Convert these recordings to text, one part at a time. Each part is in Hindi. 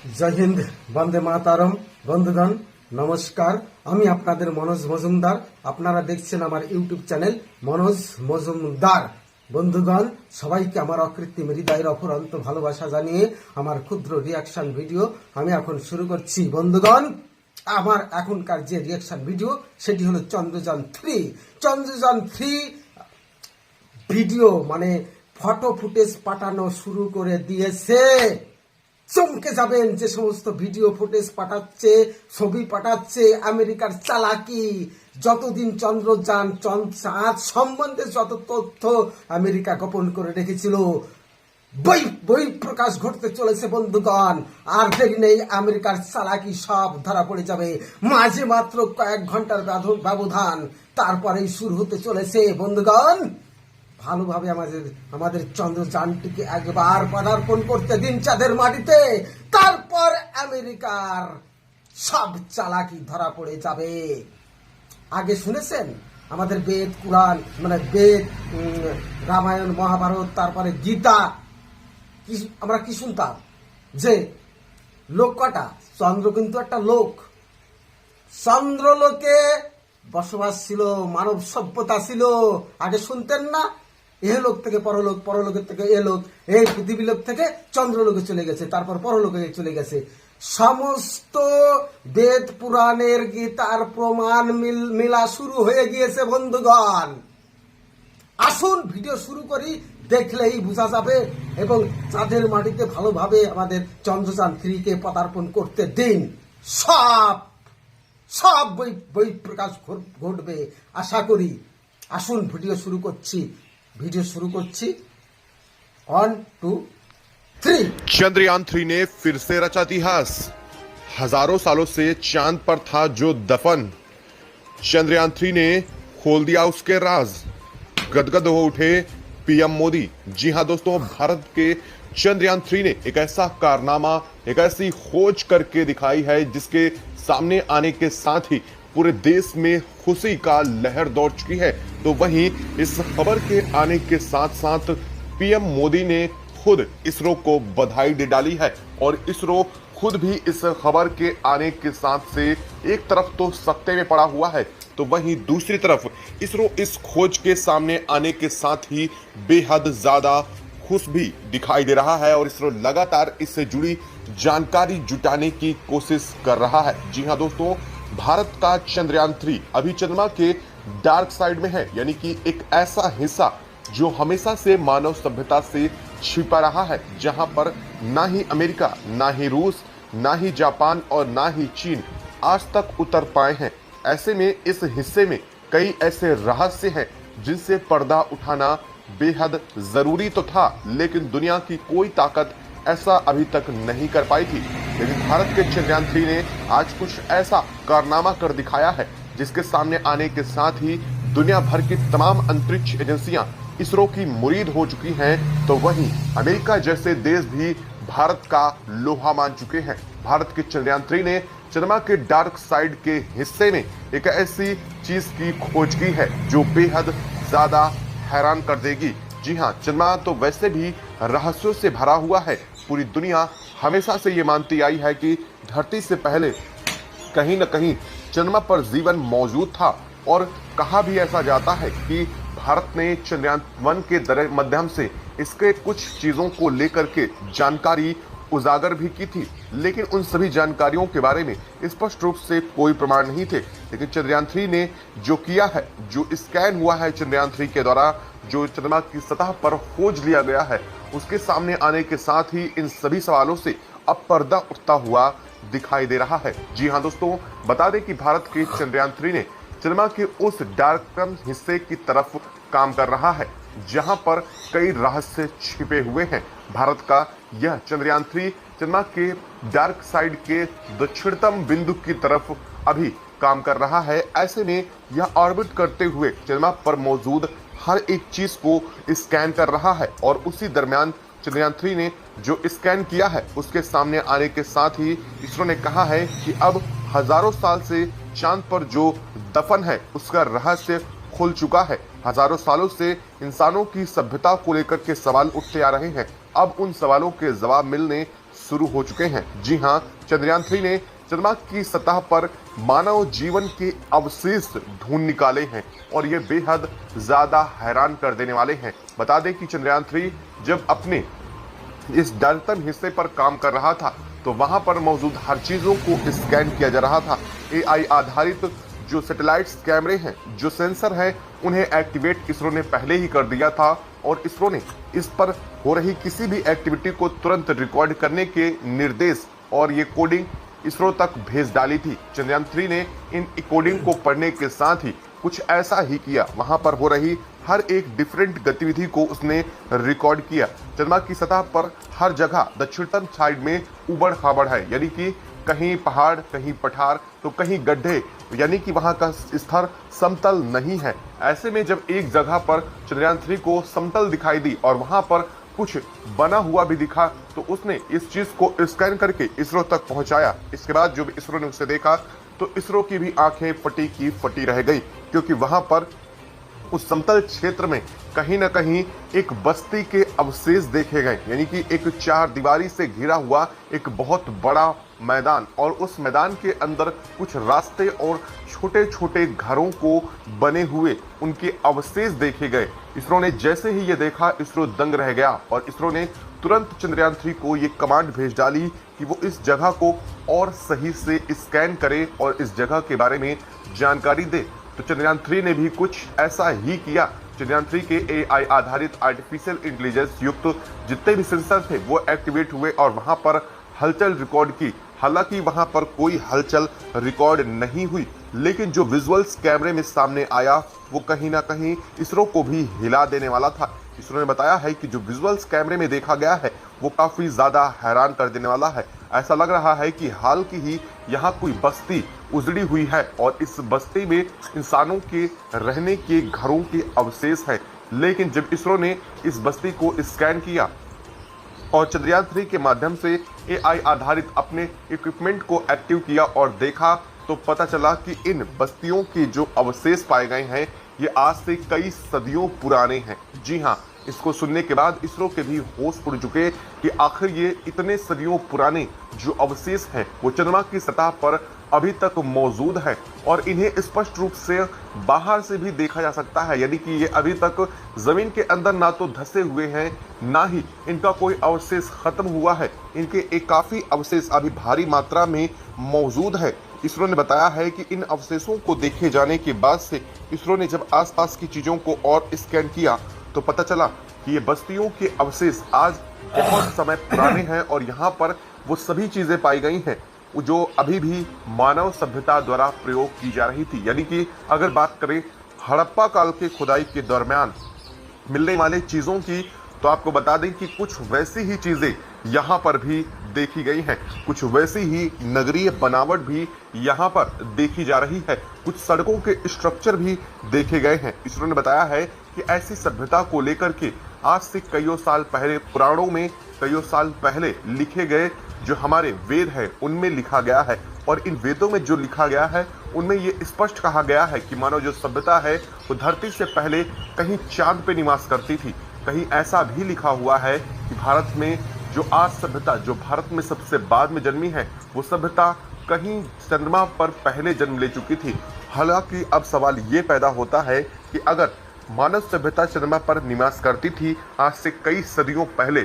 জয় হিন্দ, বন্দে মাতারম। বন্ধুগণ নমস্কার, আমি আপনাদের মনোজ মজুমদার। আপনারা দেখছেন আমার ইউটিউব চ্যানেল মনোজ মজুমদার। বন্ধুগণ, সবাইকে আমার অকৃত্রিম হৃদয়ের অফুরন্ত ভালোবাসা জানিয়ে আমার ক্ষুদ্র রিয়াকশন ভিডিও আমি এখন শুরু করছি। বন্ধুগণ, আমার এখনকার যে রিয়াকশন ভিডিও সেটি হলো চন্দ্রযান 3 ভিডিও, মানে ফটো ফুটেজ পাঠানো শুরু করে দিয়েছে। চমকে যাবেন যে সমস্ত ভিডিও ফুটেজ পাঠাচ্ছে, ছবি পাঠাচ্ছে। আমেরিকার চালাকি, যতদিন চন্দ্রযান চাঁদ সম্বন্ধে যত তথ্য আমেরিকা গোপন করে রেখেছিল, বই প্রকাশ ঘটতে চলেছে বন্ধুগণ। আর দেরি নেই, আমেরিকার চালাকি সব ধরা পড়ে যাবে। মাঝে মাত্র কয়েক ঘন্টার ব্যবধান, তারপরেই শুরু হতে চলেছে বন্ধুগণ। ভালোভাবে আমাদের চন্দ্রযানটিকে একবার পদার্পণ করতে দিন চাঁদের মাটিতে, তারপর আমেরিকার সব চালাকি ধরা পড়ে যাবে। আগে শুনেছেন আমাদের বেদ কুরআন, মানে বেদ, রামায়ণ, মহাভারত, তারপরে গীতা, আমরা কি শুনতাম যে লোক কটা? চন্দ্র কিন্তু একটা লোক। চন্দ্রলোকে বসবাস ছিল, মানব সভ্যতা ছিল। আগে শুনতেন না? এহলোক থেকে পরলোক, পরলোকের থেকে এলোক, এই পৃথিবীলোক থেকে চন্দ্রলোকে চলে গেছে, তারপর পরলোকে চলে গেছে। সমস্ত বেদ পুরাণের গীতার প্রমাণ মিলা শুরু হয়ে গিয়েছে বন্ধুগণ। আসুন ভিডিও শুরু করি, দেখলেই বোঝা যাবে। এবং চাঁদের মাটিতে ভালোভাবে আমাদের চন্দ্রযান 3 পদার্পণ করতে দিন। সব বই প্রকাশ ঘটবে আশা করি। আসুন ভিডিও শুরু করছি। 1 2 3। चंद्रयान 3 ने फिर से रचा इतिहास। हजारों सालों से चांद पर था जो दफन, चंद्रयान 3 ने खोल दिया उसके राज। गदगद हो उठे पीएम मोदी। जी हां दोस्तों, भारत के चंद्रयान 3 ने एक ऐसा कारनामा, एक ऐसी खोज करके दिखाई है जिसके सामने आने के साथ ही पूरे देश में खुशी का लहर दौड़ चुकी है। तो वहीं इस खबर के आने के साथ साथ पीएम मोदी ने खुद इसरो को बधाई दे डाली है। और इसरो खुद भी इस खबर के आने के साथ से एक तरफ तो सकते में पड़ा हुआ है, तो वहीं दूसरी तरफ इसरो इस खोज के सामने आने के साथ ही बेहद ज्यादा खुश भी दिखाई दे रहा है। और इसरो लगातार इससे जुड़ी जानकारी जुटाने की कोशिश कर रहा है। जी हां दोस्तों, भारत का चंद्रयान 3 अभी चंद्रमा के डार्क साइड में है, यानी कि एक ऐसा हिस्सा जो हमेशा से मानव सभ्यता से छिपा रहा है, जहां पर ना ही अमेरिका, ना ही रूस, ना ही जापान और ना ही चीन आज तक उतर पाए हैं। ऐसे में इस हिस्से में कई ऐसे रहस्य हैं जिनसे पर्दा उठाना बेहद जरूरी तो था, लेकिन दुनिया की कोई ताकत ऐसा अभी तक नहीं कर पाई थी। लेकिन भारत के चंद्रयान 3 ने आज कुछ ऐसा कारनामा कर दिखाया है जिसके सामने आने के साथ ही दुनिया भर की तमाम अंतरिक्ष एजेंसियां इसरो की मुरीद हो चुकी हैं। तो वहीं अमेरिका जैसे देश भी भारत का लोहा मान चुके हैं। भारत के चंद्रयान 3 ने चंद्रमा के डार्क साइड के हिस्से में एक ऐसी चीज की खोज की है जो बेहद ज्यादा हैरान कर देगी। जी हां, चंद्रमा तो वैसे भी रहस्यों से भरा हुआ है। पूरी दुनिया हमेशा से ये मानती आई है कि धरती से पहले कहीं न कहीं चंद्रमा पर जीवन मौजूद था। और कहा भी ऐसा जाता है कि भारत ने चंद्रयान 1 के माध्यम से इसके कुछ चीजों को लेकर के जानकारी उजागर भी की थी, लेकिन उन सभी जानकारियों के बारे में स्पष्ट रूप से कोई प्रमाण नहीं थे। लेकिन चंद्रयान 3 ने जो किया है, जो स्कैन हुआ है चंद्रयान 3 के द्वारा, जो चंद्रमा की सतह पर खोज लिया गया है, उसके सामने आने के साथ ही इन सभी सवालों से अब पर्दा उठता हुआ दिखाई दे रहा है। जी हां दोस्तों, बता दें कि भारत के चंद्रयान 3 ने चंद्रमा के उस डार्कन हिस्से की तरफ काम कर रहा है जहां पर कई रहस्य छिपे हुए हैं। भारत का यह चंद्रयान 3 चंद्रमा के डार्क साइड के दक्षिणतम बिंदु की तरफ अभी काम कर रहा है। ऐसे में यह ऑर्बिट करते हुए चंद्रमा पर मौजूद हर एक चीज को स्कैन कर रहा है। और उसी दरमियान चंद्रयान 3 ने जो स्कैन किया है उसके सामने आने के साथ ही इसरो ने कहा है कि अब हजारों साल से चांद पर जो दफन है उसका रहस्य खुल चुका है। हजारों सालों से इंसानों की सभ्यता को लेकर के सवाल उठते आ रहे हैं। अब उन सवालों के जवाब मिलने शुरू हो चुके हैं। जी हां, चंद्रयान 3 ने चंद्रमा की सतह पर मानव जीवन के अवशेष ढूंढ निकाले हैं और ये बेहद ज्यादा हैरान कर देने वाले हैं। बता दें कि चंद्रयान 3 जब अपने इस डाल्टन हिस्से पर काम कर रहा था तो वहां पर मौजूद हर चीजों को स्कैन किया जा रहा था। एआई आधारित जो सैटेलाइट्स कैमरे हैं, जो सेंसर हैं, उन्हें एक्टिवेट इसरो ने पहले ही कर दिया था और इसरो ने इस पर हो रही किसी भी एक्टिविटी को तुरंत रिकॉर्ड करने के निर्देश और ये कोडिंग इसरो तक भेज डाली थी। चंद्रयान 3 ने इन कोडिंग को पढ़ने के साथ ही कुछ ऐसा ही किया। वहां पर हो रही हर एक डिफरेंट गतिविधि को उसने रिकॉर्ड किया। चंद्रमा की सतह पर हर जगह दक्षिणतम साइड में उबड़ खाबड़ है, यानी कि कहीं पहाड़, कहीं पठार, तो कहीं गड्ढे, यानी कि वहां का स्तर समतल नहीं है। ऐसे में जब एक जगह पर चंद्रयान 3 को समतल दिखाई दी और वहां पर कुछ बना हुआ भी दिखा तो उसने इस चीज को स्कैन करके इसरो तक पहुंचाया। इसके बाद जब इसरो ने उसे देखा तो इसरो की भी आंखें फटी की फटी रह गई, क्योंकि वहां पर उस समतल क्षेत्र में कहीं ना कहीं एक बस्ती के अवशेष देखे गए, यानी कि एक चार दीवारी से घिरा हुआ एक बहुत बड़ा मैदान और उस मैदान के अंदर कुछ रास्ते और छोटे छोटे घरों को बने हुए उनके अवशेष देखे गए। इसरो ने जैसे ही ये देखा, इसरो दंग रह गया और इसरो ने तुरंत चंद्रयान 3 को ये कमांड भेज डाली कि वो इस जगह को और सही से स्कैन करे और इस जगह के बारे में जानकारी दे। तो चंद्रयान 3 ने भी कुछ ऐसा ही किया। चंद्रयान 3 के एआई आधारित आर्टिफिशियल इंटेलिजेंस युक्त जितने भी सेंसर थे वो एक्टिवेट हुए और वहां पर हलचल रिकॉर्ड की। हालांकि वहां पर कोई हलचल रिकॉर्ड नहीं हुई, लेकिन जो विजुअल्स कैमरे में सामने आया वो कहीं ना कहीं इसरो को भी हिला देने वाला था। इसरो ने बताया है कि जो विजुअल्स कैमरे में देखा गया है वो काफी ज्यादा हैरान कर देने वाला है। ऐसा लग रहा है कि हाल की ही यहाँ कोई बस्ती उजड़ी हुई है और इस बस्ती में इंसानों के रहने के घरों के अवशेष है। लेकिन जब इसरो ने इस बस्ती को स्कैन किया और चंद्रयान 3 के माध्यम से एआई आधारित अपने इक्विपमेंट को एक्टिव किया और देखा तो पता चला कि इन बस्तियों के जो अवशेष पाए गए हैं ये आज से कई सदियों पुराने हैं। जी हाँ, इसको सुनने के बाद इसरो के भी होश उड़ चुके कि आखिर ये इतने सदियों पुराने जो अवशेष हैं वो चंद्रमा की सतह पर अभी तक मौजूद है और इन्हें स्पष्ट रूप से बाहर से भी देखा जा सकता है, यानी कि ये अभी तक जमीन के अंदर ना तो धंसे हुए हैं ना ही इनका कोई अवशेष खत्म हुआ है। इनके एक काफी अवशेष अभी भारी मात्रा में मौजूद है। इसरो ने बताया है कि इन अवशेषों को देखे जाने के बाद से इसरो ने जब आसपास की चीजों को और स्कैन किया तो पता चला कि ये बस्तियों के अवशेष आज बहुत समय पुराने हैं और यहाँ पर वो सभी चीजें पाई गई हैं जो अभी भी मानव सभ्यता द्वारा प्रयोग की जा रही थी। यानी कि अगर बात करें हड़प्पा काल के खुदाई के दरमियान मिलने वाले चीजों की, तो आपको बता दें कि कुछ वैसी ही चीजें यहाँ पर भी देखी गई हैं। कुछ वैसी ही नगरीय बनावट भी यहाँ पर देखी जा रही है। कुछ सड़कों के स्ट्रक्चर भी देखे गए हैं। इसरो ने बताया है कि ऐसी सभ्यता को लेकर के आज से कईयों साल पहले पुराणों में कईयों साल पहले लिखे गए जो हमारे वेद है उनमें लिखा गया है और इन वेदों में जो लिखा गया है उनमें ये स्पष्ट कहा गया है कि मानव जो सभ्यता है वो धरती से पहले कहीं चांद पे निवास करती थी। कहीं ऐसा भी लिखा हुआ है कि भारत में जो आज सभ्यता जो भारत में सबसे बाद में जन्मी है वो सभ्यता कहीं चंद्रमा पर पहले जन्म ले चुकी थी। हालांकि अब सवाल ये पैदा होता है कि अगर मानव सभ्यता चंद्रमा पर निवास करती थी आज से कई सदियों पहले,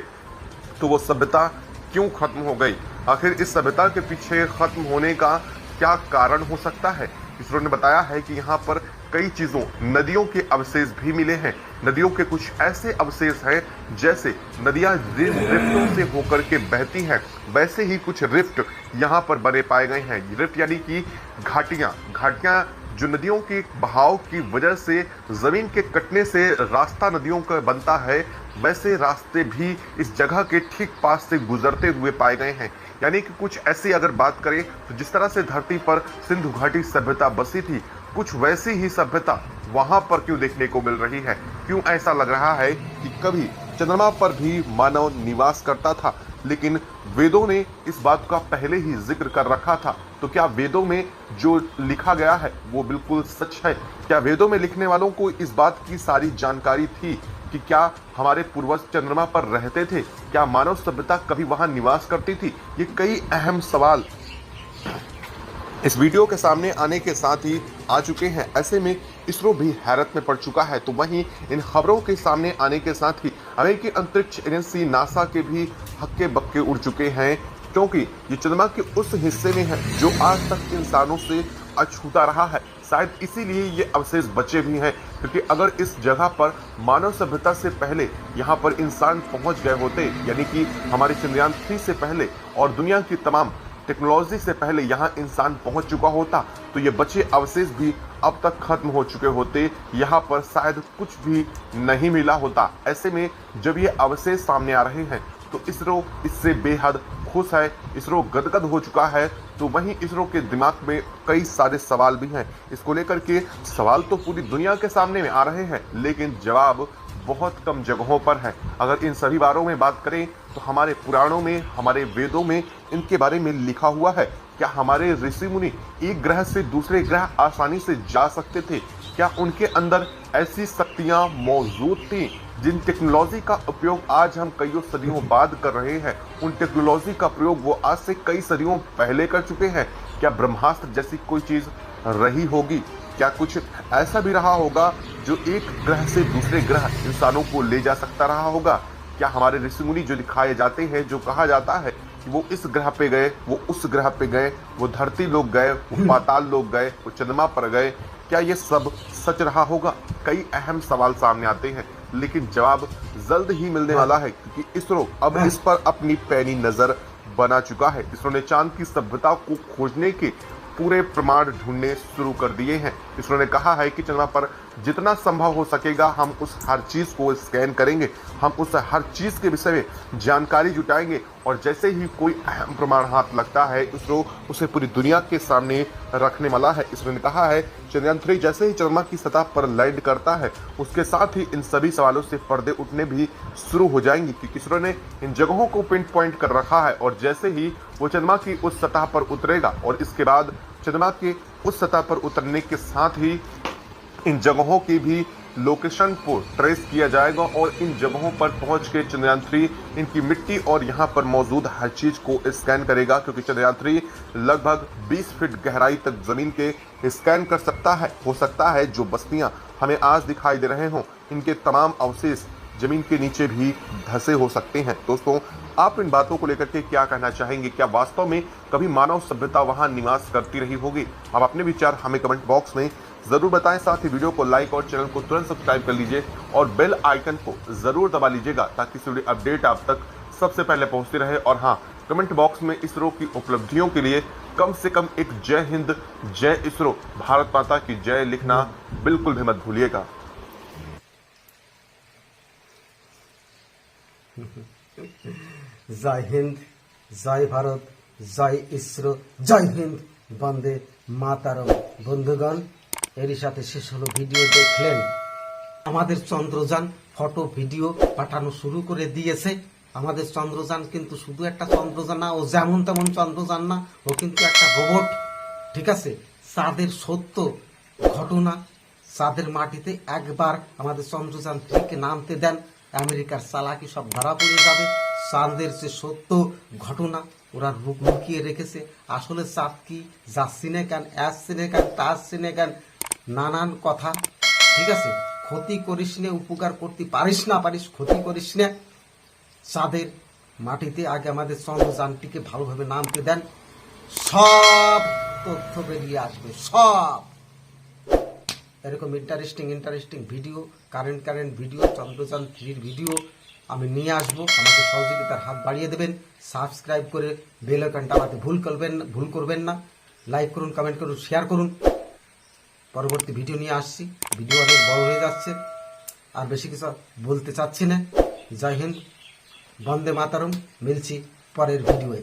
तो वो सभ्यता क्यों खत्म हो गई? आखिर इस सभ्यता के पीछे खत्म होने का क्या कारण हो सकता है? इसरो ने बताया है कि यहाँ पर कई चीजों, नदियों के अवशेष भी मिले हैं। नदियों के कुछ ऐसे अवशेष हैं जैसे नदियां रिफ्टों से होकर के बहती हैं, वैसे ही कुछ रिफ्ट यहाँ पर बने पाए गए हैं। रिफ्ट यानी कि घाटियां जो नदियों के बहाव की वजह से जमीन के कटने से रास्ता नदियों का बनता है, वैसे रास्ते भी इस जगह के ठीक पास से गुजरते हुए पाए गए हैं। यानी कि कुछ ऐसी अगर बात करें तो जिस तरह से धरती पर सिंधु घाटी सभ्यता बसी थी, कुछ वैसी ही सभ्यता वहां पर क्यों देखने को मिल रही है? क्यों ऐसा लग रहा है कि कभी चंद्रमा पर भी मानव निवास करता था, लेकिन वेदों ने इस बात का पहले ही जिक्र कर रखा था। तो क्या वेदों में जो लिखा गया है वो बिल्कुल सच है? क्या वेदों में लिखने वालों को इस बात की सारी जानकारी थी कि क्या हमारे पूर्वज चंद्रमा पर रहते थे, क्या मानव सभ्यता कभी वहां निवास करती थी। ये कई अहम सवाल इस वीडियो के सामने आने के साथ ही आ चुके हैं। ऐसे में इसरो भी हैरत में पड़ चुका है। तो वहीं इन खबरों के सामने आने के साथ ही अमेरिकी अंतरिक्ष एजेंसी नासा के भी हक्के बक्के उड़ चुके हैं, क्योंकि ये चंद्रमा के उस हिस्से में है जो आज तक इंसानों से अछूता रहा है। शायद इसीलिए ये अवशेष बचे भी हैं, क्योंकि अगर इस जगह पर मानव सभ्यता से पहले यहाँ पर इंसान पहुंच गए होते, यानी कि हमारे चंद्रयान 3 से पहले और दुनिया की तमाम टेक्नोलॉजी से पहले यहाँ इंसान पहुंच चुका होता, तो ये बचे अवशेष भी अब तक खत्म हो चुके होते। यहाँ पर शायद कुछ भी नहीं मिला होता। ऐसे में जब ये अवशेष सामने आ रहे हैं तो इसरो इससे बेहद खुश है, इसरो गदगद हो चुका है। तो वहीं इसरो के दिमाग में कई सारे सवाल भी हैं। इसको लेकर के सवाल तो पूरी दुनिया के सामने में आ रहे हैं, लेकिन जवाब बहुत कम जगहों पर है। अगर इन सभी बारों में बात करें तो हमारे पुराणों में, हमारे वेदों में इनके बारे में लिखा हुआ है। क्या हमारे ऋषि मुनि एक ग्रह से दूसरे ग्रह आसानी से जा सकते थे? क्या उनके अंदर ऐसी शक्तियां मौजूद थी जिन टेक्नोलॉजी का उपयोग आज हम कई सदियों बाद कर रहे हैं? उन टेक्नोलॉजी का प्रयोग वो आज से कई सदियों पहले कर चुके हैं। क्या ब्रह्मास्त्र जैसी कोई चीज रही होगी? क्या कुछ ऐसा भी रहा होगा जो एक ग्रह से दूसरे ग्रह इंसानों को ले जा सकता रहा होगा? क्या हमारे ऋषि मुनि जो दिखाए जाते हैं, जो कहा जाता है कि वो इस ग्रह पे गए, वो उस ग्रह पे गए, वो धरती लोग गए, वो पाताल लोग गए, वो चंद्रमा पर गए, क्या ये सब सच रहा होगा? कई अहम सवाल सामने आते हैं, लेकिन जवाब जल्द ही मिलने वाला है, क्योंकि इसरो अब इस पर अपनी पैनी नजर बना चुका है। इसरो ने चांद की सभ्यता को खोजने के पूरे प्रमाण ढूंढने शुरू कर दिए हैं। इसरो ने कहा है कि चंद्रमा पर जितना संभव हो सकेगा हम उस हर चीज को स्कैन करेंगे, हम उस हर चीज के विषय में जानकारी जुटाएंगे, और जैसे ही कोई अहम प्रमाण हाथ लगता है इसरो उसे पूरी दुनिया के सामने रखने वाला है। इसरो ने कहा है चंद्रयान 3 जैसे ही चंद्रमा की सतह पर लैंड करता है उसके साथ ही इन सभी सवालों से पर्दे उठने भी शुरू हो जाएंगे, क्योंकि इसरो ने इन जगहों को पिन पॉइंट कर रखा है। और जैसे ही वो चंद्रमा की उस सतह पर उतरेगा और इसके बाद चंद्रमा के उस सतह पर उतरने के साथ ही इन जगहों की भी लोकेशन को ट्रेस किया जाएगा, और इन जगहों पर पहुंच के चंद्रयान 3 इनकी मिट्टी और यहाँ पर मौजूद हर चीज को स्कैन करेगा, क्योंकि चंद्रयान 3 लगभग 20 फीट गहराई तक जमीन के स्कैन कर सकता है। हो सकता है जो बस्तियां हमें आज दिखाई दे रहे हों, इनके तमाम अवशेष जमीन के नीचे भी धंसे हो सकते हैं। दोस्तों, आप इन बातों को लेकर के क्या कहना चाहेंगे? क्या वास्तव में कभी मानव सभ्यता वहां निवास करती रही होगी? आप अपने विचार हमें कमेंट बॉक्स में जरूर बताएं। साथ ही वीडियो को लाइक और चैनल को तुरंत सब्सक्राइब कर लीजिए और बेल आइकन को जरूर दबा लीजिएगा, ताकि इस वीडियो अपडेट आप तक सबसे पहले पहुंचती रहे। और हाँ, कमेंट बॉक्स में इसरो की उपलब्धियों के लिए कम से कम एक जय हिंद, जय इसरो, भारत माता की जय लिखना बिल्कुल भी मत भूलिएगा। জয় হিন্দ, জয় ভারত, জয় ইসরো, জয় হিন্দ, বন্দে মাতারম। বন্ধুগণ, এরই সাথে শেষ হলো ভিডিও। দেখলেন আমাদের চন্দ্রযান ফটো ভিডিও পাঠানো শুরু করে দিয়েছে। আমাদের চন্দ্রযান কিন্তু শুধু একটা চন্দ্রযান না, ও যেমন তেমন চন্দ্রযান না, ও কিন্তু একটা রোবট। ঠিক আছে, চাঁদের সত্য ঘটনা, চাঁদের মাটিতে একবার আমাদের চন্দ্রযান 3 কে নামতে দেন, আমেরিকার চালাকি সব ধরা পড়ে যাবে। চাঁদের যে সত্য ঘটনা ওরা লুকিয়ে রেখেছে। আসলে চাঁদ কি, যাচ্ছি না কেন, আসছি না কেন, তা আসছি না কেন, নানান কথা। ঠিক আছে, ক্ষতি করিস না, উপকার করতে পারিস না পারিস, ক্ষতি করিস না। চাঁদের মাটিতে আগে আমাদের চন্দ্রযানটিকে ভালোভাবে নামতে দেন, সব তথ্য বেরিয়ে আসবে। সব এরকম interesting video, current video, Chandrayaan 3 video আমি নিয়ে আসবো। আমাকে সহযোগিতার হাত বাড়িয়ে দেবেন। সাবস্ক্রাইব করে বেল আইকনটা আমাকে ভুল করবেন না। লাইক করুন, কমেন্ট করুন, শেয়ার করুন। পরবর্তী ভিডিও নিয়ে আসছি। ভিডিও অনেক বড় হয়ে যাচ্ছে, আর বেশি কিছু বলতে চাচ্ছি না। জয় হিন্দ, বন্দে মাতরম। মিলছি পরের ভিডিওয়ে।